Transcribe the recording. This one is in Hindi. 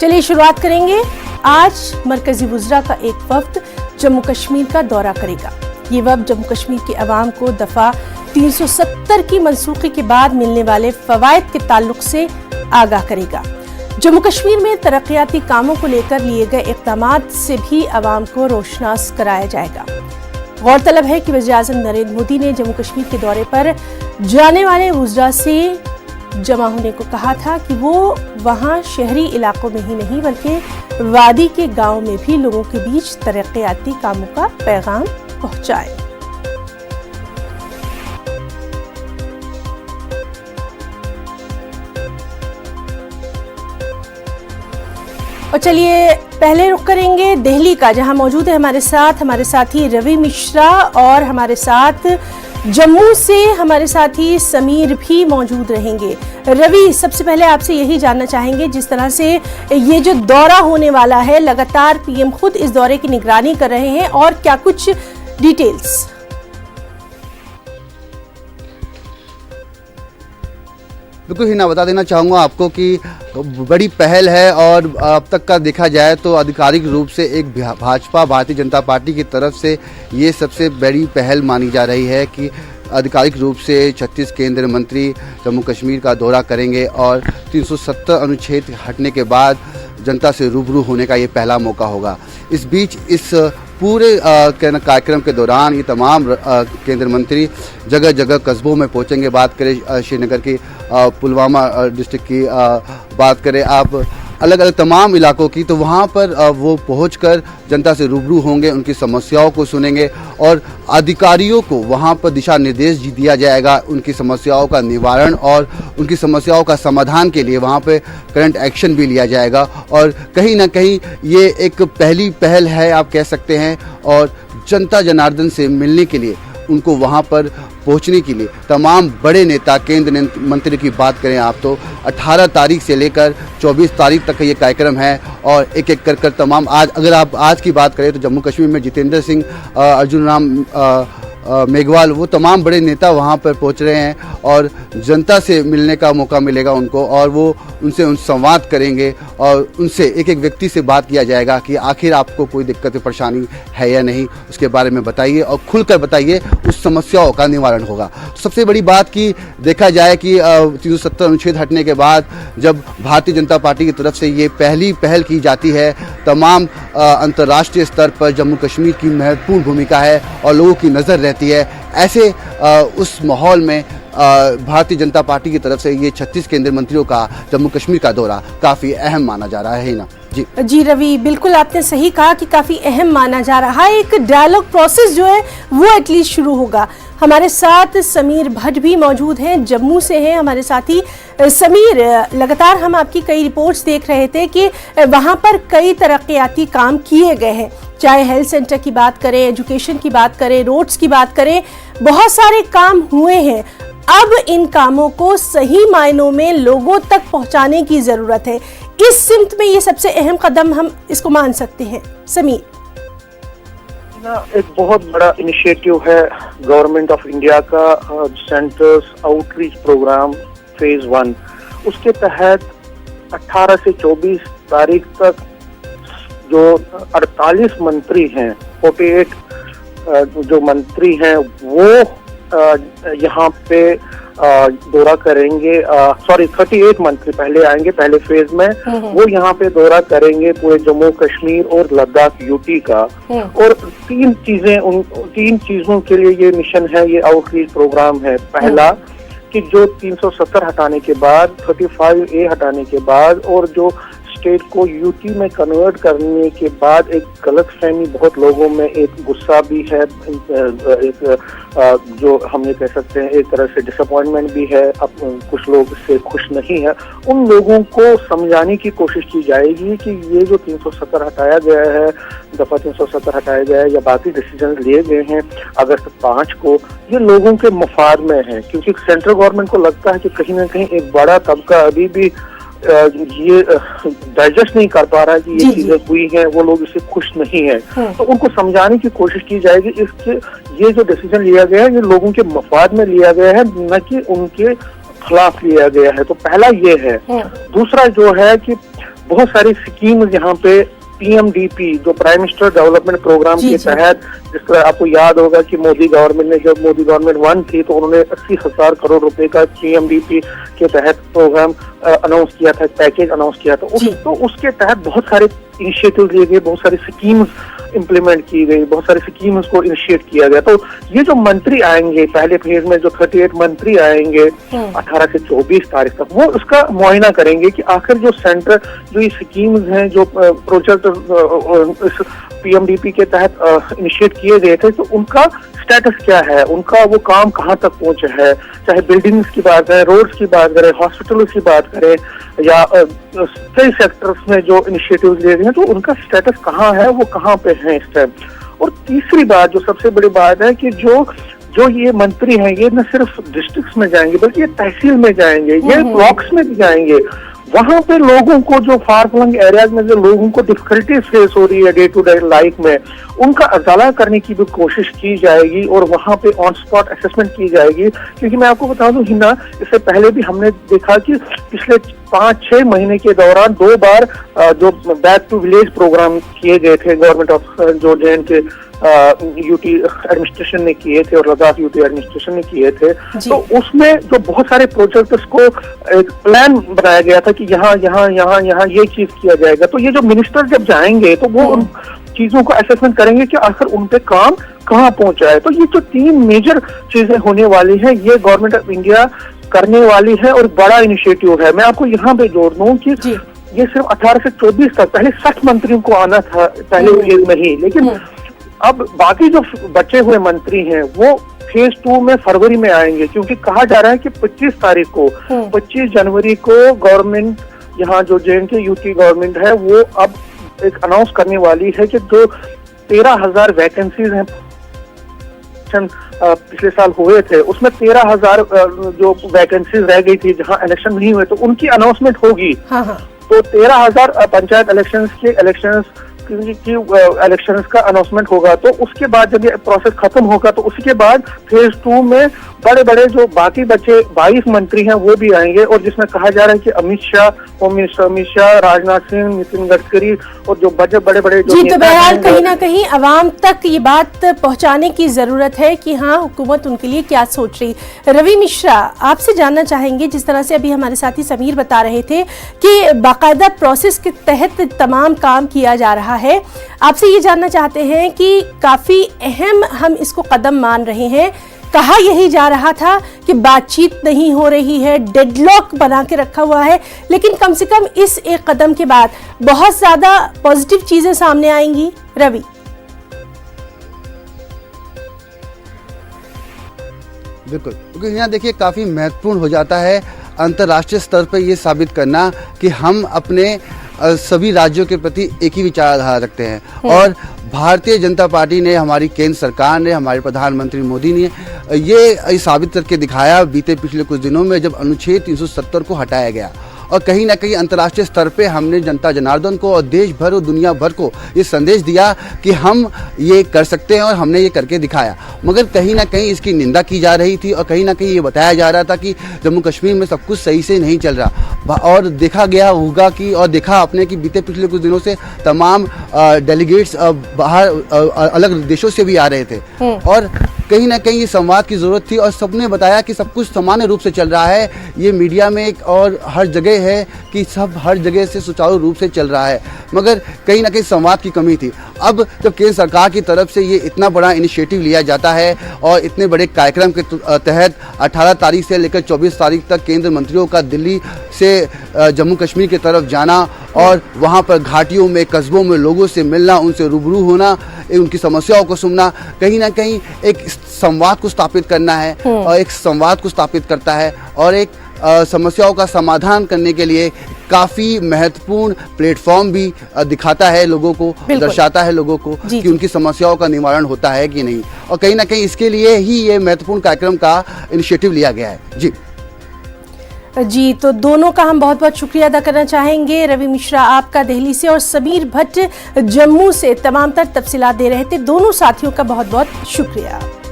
चलिए शुरुआत करेंगे। आज मरकजी वुज़रा का एक वफ्द जम्मू कश्मीर का दौरा करेगा। ये वफ्द जम्मू कश्मीर के अवाम को दफा 370 की मनसूखी के बाद मिलने वाले फवायद के ताल्लुक से आगाह करेगा। जम्मू कश्मीर में तरक्याती कामों को लेकर लिए गए इक़दामात से भी अवाम को रोशनास कराया जाएगा। गौरतलब है कि वज़ीर-ए-आज़म नरेंद्र मोदी ने जम्मू कश्मीर के दौरे पर जाने वाले वुज़रा से जमा होने को कहा था कि वो वहां शहरी इलाकों में ही नहीं बल्कि वादी के गांव में भी लोगों के बीच तरक्याती कामों का पैगाम पहुंचाए। और चलिए पहले रुख करेंगे दिल्ली का, जहां मौजूद है हमारे साथी रवि मिश्रा और हमारे साथ जम्मू से हमारे साथी समीर भी मौजूद रहेंगे। रवि, सबसे पहले आपसे यही जानना चाहेंगे, जिस तरह से ये जो दौरा होने वाला है, लगातार पीएम खुद इस दौरे की निगरानी कर रहे हैं, और क्या कुछ डिटेल्स? बिल्कुल हिना, बता देना चाहूँगा आपको कि बड़ी पहल है और अब तक का देखा जाए तो आधिकारिक रूप से एक भाजपा भारतीय जनता पार्टी की तरफ से ये सबसे बड़ी पहल मानी जा रही है कि आधिकारिक रूप से 36 केंद्रीय मंत्री जम्मू कश्मीर का दौरा करेंगे और 370 अनुच्छेद हटने के बाद जनता से रूबरू होने का ये पहला मौका होगा। इस बीच इस पूरे कार्यक्रम के दौरान ये तमाम केंद्रीय मंत्री जगह जगह कस्बों में पहुंचेंगे। बात करें श्रीनगर की, पुलवामा डिस्ट्रिक्ट की, बात करें आप अलग अलग तमाम इलाकों की, तो वहाँ पर वो पहुंचकर जनता से रूबरू होंगे, उनकी समस्याओं को सुनेंगे और अधिकारियों को वहाँ पर दिशा निर्देश दिया जाएगा उनकी समस्याओं का निवारण और उनकी समस्याओं का समाधान के लिए वहाँ पे करंट एक्शन भी लिया जाएगा। और कहीं ना कहीं ये एक पहली पहल है आप कह सकते हैं, और जनता जनार्दन से मिलने के लिए, उनको वहाँ पर पहुँचने के लिए तमाम बड़े नेता, केंद्रीय मंत्री की बात करें आप तो 18 तारीख से लेकर 24 तारीख तक का ये कार्यक्रम है। और एक एक कर तमाम अगर आप आज की बात करें तो जम्मू कश्मीर में जितेंद्र सिंह, अर्जुन राम मेघवाल, वो तमाम बड़े नेता वहाँ पर पहुँच रहे हैं और जनता से मिलने का मौका मिलेगा उनको, और वो उनसे संवाद करेंगे और उनसे एक एक व्यक्ति से बात किया जाएगा कि आखिर आपको कोई दिक्कत परेशानी है या नहीं, उसके बारे में बताइए और खुलकर बताइए, उस समस्याओं का निवारण होगा। सबसे बड़ी बात कि देखा जाए कि 370 अनुच्छेद हटने के बाद जब भारतीय जनता पार्टी की तरफ से ये पहली पहल की जाती है, तमाम अंतर्राष्ट्रीय स्तर पर जम्मू कश्मीर की महत्वपूर्ण भूमिका है और लोगों की नज़र रहती है। ऐसे उस माहौल में भारतीय जनता पार्टी की तरफ से ये 36 केंद्रीय मंत्रियों का जम्मू कश्मीर का दौरा काफ़ी अहम माना जा रहा है ना। जी रवि, बिल्कुल आपने सही कहा कि काफ़ी अहम माना जा रहा है। एक डायलॉग प्रोसेस जो है वो एटलीस्ट शुरू होगा। हमारे साथ समीर भट्ट भी मौजूद हैं, जम्मू से हैं हमारे साथी। समीर, लगातार हम आपकी कई रिपोर्ट्स देख रहे थे कि वहाँ पर कई तरक्याती काम किए गए हैं, चाहे हेल्थ सेंटर की बात करें, एजुकेशन की बात करें, रोड्स की बात करें, बहुत सारे काम हुए हैं। अब इन कामों को सही मायनों में लोगों तक पहुंचाने की जरूरत है। इस सिमत में ये सबसे अहम कदम हम इसको मान सकते हैं। समीर, एक बहुत बड़ा इनिशिएटिव है गवर्नमेंट ऑफ इंडिया का, सेंटर्स आउटरीच प्रोग्राम फेज 1। उसके तहत 18 से 24 तारीख तक जो 48 मंत्री हैं, 48 जो मंत्री हैं वो यहाँ पे दौरा करेंगे। 38 मंत्री पहले आएंगे पहले फेज में, वो यहाँ पे दौरा करेंगे पूरे जम्मू कश्मीर और लद्दाख यूटी का। और तीन चीजों के लिए ये मिशन है, ये आउटरीच प्रोग्राम है। पहला कि जो 370 हटाने के बाद, 35A हटाने के बाद और जो स्टेट को यूटी में कन्वर्ट करने के बाद एक गलतफहमी बहुत लोगों में, एक गुस्सा भी है, एक जो हम ये कह सकते हैं एक तरह से डिसअपॉइंटमेंट भी है, अब कुछ लोग इससे खुश नहीं है। उन लोगों को समझाने की कोशिश की जाएगी कि ये जो 370 हटाया गया है, दफा 370 हटाया गया है या बाकी डिसीजन लिए गए हैं अगस्त 5 को, ये लोगों के मफाद में है। क्योंकि सेंट्रल गवर्नमेंट को लगता है कि कहीं ना कहीं एक बड़ा तबका अभी भी ये डाइजेस्ट नहीं कर पा रहा है कि ये चीजें हुई हैं, वो लोग इससे खुश नहीं है। तो उनको समझाने की कोशिश की जाएगी इसके ये जो डिसीजन लिया गया है ये लोगों के मफाद में लिया गया है, न कि उनके खिलाफ लिया गया है। तो पहला ये है। दूसरा जो है कि बहुत सारी स्कीम्स यहाँ पे PMDP जो प्राइम मिनिस्टर डेवलपमेंट प्रोग्राम के तहत, जिस तरह आपको याद होगा कि मोदी गवर्नमेंट ने, जब मोदी गवर्नमेंट 1 थी तो उन्होंने 80,000 करोड़ रुपए का PMDP के तहत प्रोग्राम अनाउंस किया था, पैकेज अनाउंस किया था। तो उसके तहत बहुत सारे इनिशिएटिव लिए गए, बहुत सारी स्कीम्स इम्प्लीमेंट की गई, बहुत सारी स्कीम्स को इनिशिएट किया गया। तो ये जो मंत्री आएंगे पहले फेज में, जो 38 मंत्री आएंगे 18 से 24 तारीख तक, वो उसका मुआयना करेंगे कि आखिर जो सेंटर जो ये स्कीम्स हैं, जो प्रोजेक्ट इस PMDP के तहत इनिशिएट किए गए थे, तो उनका स्टेटस क्या है, उनका वो काम कहाँ तक पहुंचा है। चाहे बिल्डिंग्स की बात करें, रोड्स की बात करें, हॉस्पिटल्स की बात करें, या कई सेक्टर्स में जो इनिशिएटिव ले रहे हैं, तो उनका स्टेटस कहाँ है, वो कहाँ पे है इस टाइम। और तीसरी बात, जो सबसे बड़ी बात है कि जो ये मंत्री हैं, ये न सिर्फ डिस्ट्रिक्ट्स में जाएंगे बल्कि ये तहसील में जाएंगे, ये ब्लॉक्स में भी जाएंगे। वहां पे लोगों को, जो फार फ्लंग एरियाज में जो लोगों को डिफिकल्टीज फेस हो रही है डे टू डे लाइफ में, उनका अजाला करने की भी कोशिश की जाएगी और वहां पे ऑन स्पॉट असेसमेंट की जाएगी। क्योंकि मैं आपको बता दूं हिना, इससे पहले भी हमने देखा कि पिछले 5-6 महीने के दौरान 2 बार जो बैक टू विलेज प्रोग्राम किए गए थे गवर्नमेंट ऑफ जो JNK UT एडमिनिस्ट्रेशन ने किए थे और लद्दाख UT एडमिनिस्ट्रेशन ने किए थे, तो उसमें जो बहुत सारे प्रोजेक्ट्स को एक प्लान बनाया गया था कि यहाँ ये चीज किया जाएगा। तो ये जो मिनिस्टर जब जाएंगे तो वो उन चीजों को असेसमेंट करेंगे कि आखिर उन पे काम कहाँ पहुंचा है। तो ये जो 3 मेजर चीजें होने वाली है, ये गवर्नमेंट ऑफ इंडिया करने वाली है और बड़ा इनिशिएटिव है। मैं आपको यहाँ पे जोड़ दूं कि ये सिर्फ 18 से 24 तक, पहले 60 मंत्रियों को आना था पहले फेज में ही, लेकिन अब बाकी जो बचे हुए मंत्री हैं वो फेज 2 में फरवरी में आएंगे। क्योंकि कहा जा रहा है कि 25 जनवरी को गवर्नमेंट, यहाँ जो JNK UT गवर्नमेंट है, वो अब एक अनाउंस करने वाली है कि जो 13,000 वैकेंसीज हैं पिछले साल हुए थे, उसमें 13,000 जो वैकेंसीज रह गई थी जहाँ इलेक्शन नहीं हुए, तो उनकी अनाउंसमेंट होगी। तो 13,000 पंचायत इलेक्शंस का अनाउंसमेंट होगा। तो उसके बाद जब ये प्रोसेस खत्म होगा तो उसके बाद फेज 2 में बड़े बड़े जो बाकी बचे 22 मंत्री हैं वो भी आएंगे, और जिसमें कहा जा रहा है कि अमित शाह, होम मिनिस्टर अमित शाह, राजनाथ सिंह, नितिन गडकरी और जो बड़े बड़े जो जी। तो बहरहाल कहीं ना कहीं अवाम तक ये बात पहुंचाने की जरूरत है कि हाँ, हुकूमत उनके लिए क्या सोच रही। रवि मिश्रा, आपसे जानना चाहेंगे, जिस तरह से अभी हमारे साथी समीर बता रहे थे कि बाकायदा प्रोसेस के तहत तमाम काम किया जा रहा है, आपसे ये जानना चाहते हैं कि काफी अहम हम इसको कदम मान रहे हैं। कहा यही जा रहा था कि बातचीत नहीं हो रही है, डेडलॉक बना के रखा हुआ है, लेकिन कम से कम इस एक कदम के बाद बहुत ज्यादा पॉजिटिव चीजें सामने आएंगी। रवि, बिल्कुल, क्योंकि यहाँ देखिए काफ़ी महत्वपूर्ण हो जाता है अंतर्राष्ट्रीय स्तर पर ये साबित करना कि हम अपने सभी राज्यों के प्रति एक ही विचारधारा रखते हैं। और भारतीय जनता पार्टी ने, हमारी केंद्र सरकार ने, हमारे प्रधानमंत्री मोदी ने ये साबित करके दिखाया बीते पिछले कुछ दिनों में, जब अनुच्छेद 370 को हटाया गया और कहीं ना कहीं अंतर्राष्ट्रीय स्तर पे हमने जनता जनार्दन को और देश भर और दुनिया भर को ये संदेश दिया कि हम ये कर सकते हैं और हमने ये करके दिखाया। मगर कहीं ना कहीं इसकी निंदा की जा रही थी और कहीं ना कहीं ये बताया जा रहा था कि जम्मू कश्मीर में सब कुछ सही से नहीं चल रहा। और देखा गया होगा कि, और देखा आपने कि बीते पिछले कुछ दिनों से तमाम डेलीगेट्स बाहर अलग देशों से भी आ रहे थे और कहीं ना कहीं ये संवाद की जरूरत थी और सबने बताया कि सब कुछ सामान्य रूप से चल रहा है। ये मीडिया में एक और हर जगह है कि सब हर जगह से सुचारू रूप से चल रहा है, मगर कहीं ना कहीं संवाद की कमी थी। अब जब केंद्र सरकार की तरफ से ये इतना बड़ा इनिशिएटिव लिया जाता है और इतने बड़े कार्यक्रम के तहत 18 तारीख से लेकर 24 तारीख तक केंद्र मंत्रियों का दिल्ली से जम्मू कश्मीर की तरफ जाना और वहाँ पर घाटियों में, कस्बों में लोगों से मिलना, उनसे रूबरू होना, उनकी समस्याओं को सुनना, कहीं ना कहीं एक संवाद को स्थापित करना है और एक संवाद को स्थापित करता है और एक समस्याओं का समाधान करने के लिए काफ़ी महत्वपूर्ण प्लेटफॉर्म भी दिखाता है लोगों को, दर्शाता है लोगों को कि उनकी समस्याओं का निवारण होता है कि नहीं। और कहीं ना कहीं इसके लिए ही ये महत्वपूर्ण कार्यक्रम का इनिशिएटिव लिया गया है। जी, तो दोनों का हम बहुत बहुत शुक्रिया अदा करना चाहेंगे। रवि मिश्रा आपका दिल्ली से और समीर भट्ट जम्मू से तमाम तर तफसीलात दे रहे थे। दोनों साथियों का बहुत बहुत शुक्रिया।